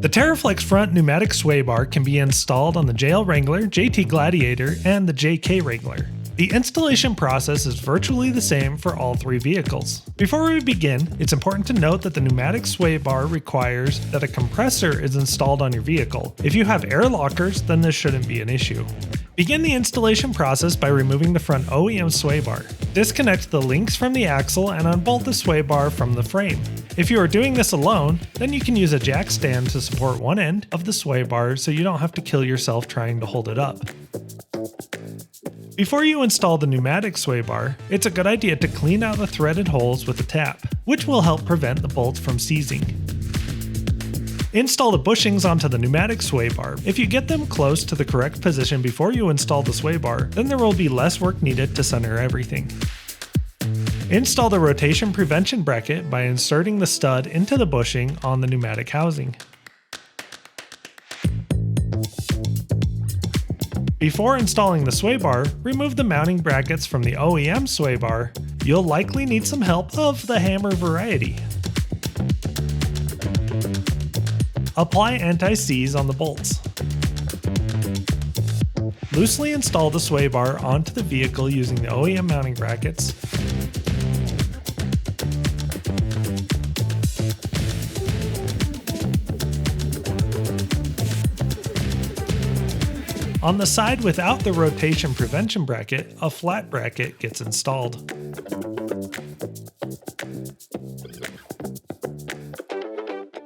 The TeraFlex front pneumatic sway bar can be installed on the JL Wrangler, JT Gladiator, and the JK Wrangler. The installation process is virtually the same for all three vehicles. Before we begin, it's important to note that the pneumatic sway bar requires that a compressor is installed on your vehicle. If you have air lockers, then this shouldn't be an issue. Begin the installation process by removing the front OEM sway bar. Disconnect the links from the axle and unbolt the sway bar from the frame. If you are doing this alone, then you can use a jack stand to support one end of the sway bar so you don't have to kill yourself trying to hold it up. Before you install the pneumatic sway bar, it's a good idea to clean out the threaded holes with a tap, which will help prevent the bolts from seizing. Install the bushings onto the pneumatic sway bar. If you get them close to the correct position before you install the sway bar, then there will be less work needed to center everything. Install the rotation prevention bracket by inserting the stud into the bushing on the pneumatic housing. Before installing the sway bar, remove the mounting brackets from the OEM sway bar. You'll likely need some help of the hammer variety. Apply anti-seize on the bolts. Loosely install the sway bar onto the vehicle using the OEM mounting brackets. On the side without the rotation prevention bracket, a flat bracket gets installed.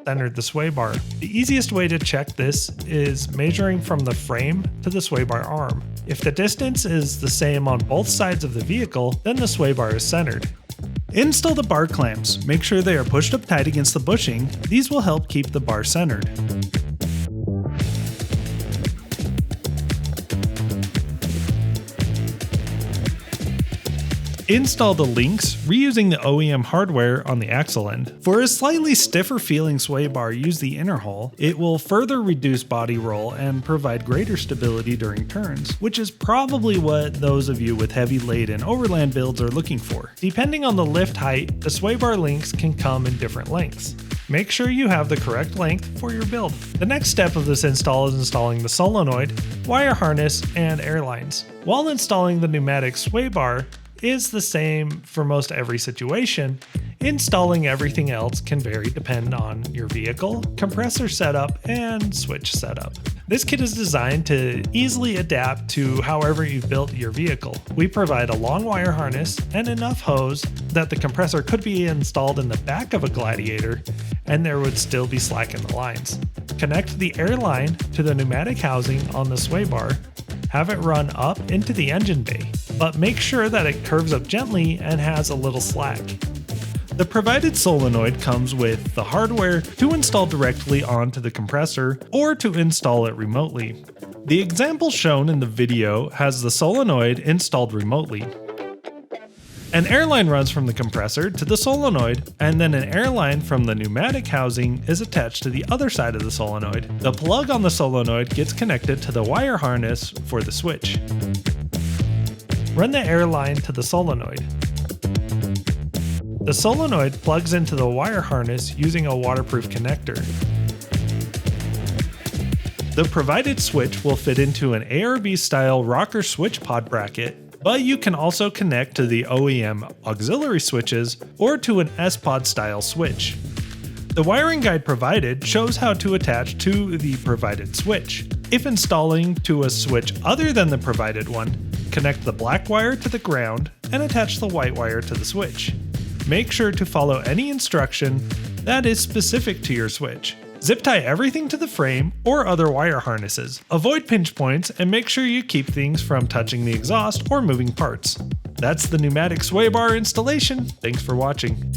Centered the sway bar. The easiest way to check this is measuring from the frame to the sway bar arm. If the distance is the same on both sides of the vehicle, then the sway bar is centered. Install the bar clamps. Make sure they are pushed up tight against the bushing. These will help keep the bar centered. Install the links, reusing the OEM hardware on the axle end. For a slightly stiffer feeling sway bar, use the inner hole. It will further reduce body roll and provide greater stability during turns, which is probably what those of you with heavy laden overland builds are looking for. Depending on the lift height, the sway bar links can come in different lengths. Make sure you have the correct length for your build. The next step of this install is installing the solenoid, wire harness, and air lines. While installing the pneumatic sway bar is the same for most every situation, installing everything else can vary depending on your vehicle, compressor setup, and switch setup. This kit is designed to easily adapt to however you've built your vehicle. We provide a long wire harness and enough hose that the compressor could be installed in the back of a Gladiator and there would still be slack in the lines. Connect the air line to the pneumatic housing on the sway bar. Have it run up into the engine bay, but make sure that it curves up gently and has a little slack. The provided solenoid comes with the hardware to install directly onto the compressor or to install it remotely. The example shown in the video has the solenoid installed remotely. An airline runs from the compressor to the solenoid, and then an airline from the pneumatic housing is attached to the other side of the solenoid. The plug on the solenoid gets connected to the wire harness for the switch. Run the airline to the solenoid. The solenoid plugs into the wire harness using a waterproof connector. The provided switch will fit into an ARB style rocker switch pod bracket, but you can also connect to the OEM auxiliary switches or to an S-Pod style switch. The wiring guide provided shows how to attach to the provided switch. If installing to a switch other than the provided one, connect the black wire to the ground and attach the white wire to the switch. Make sure to follow any instruction that is specific to your switch. Zip tie everything to the frame or other wire harnesses. Avoid pinch points and make sure you keep things from touching the exhaust or moving parts. That's the pneumatic sway bar installation. Thanks for watching.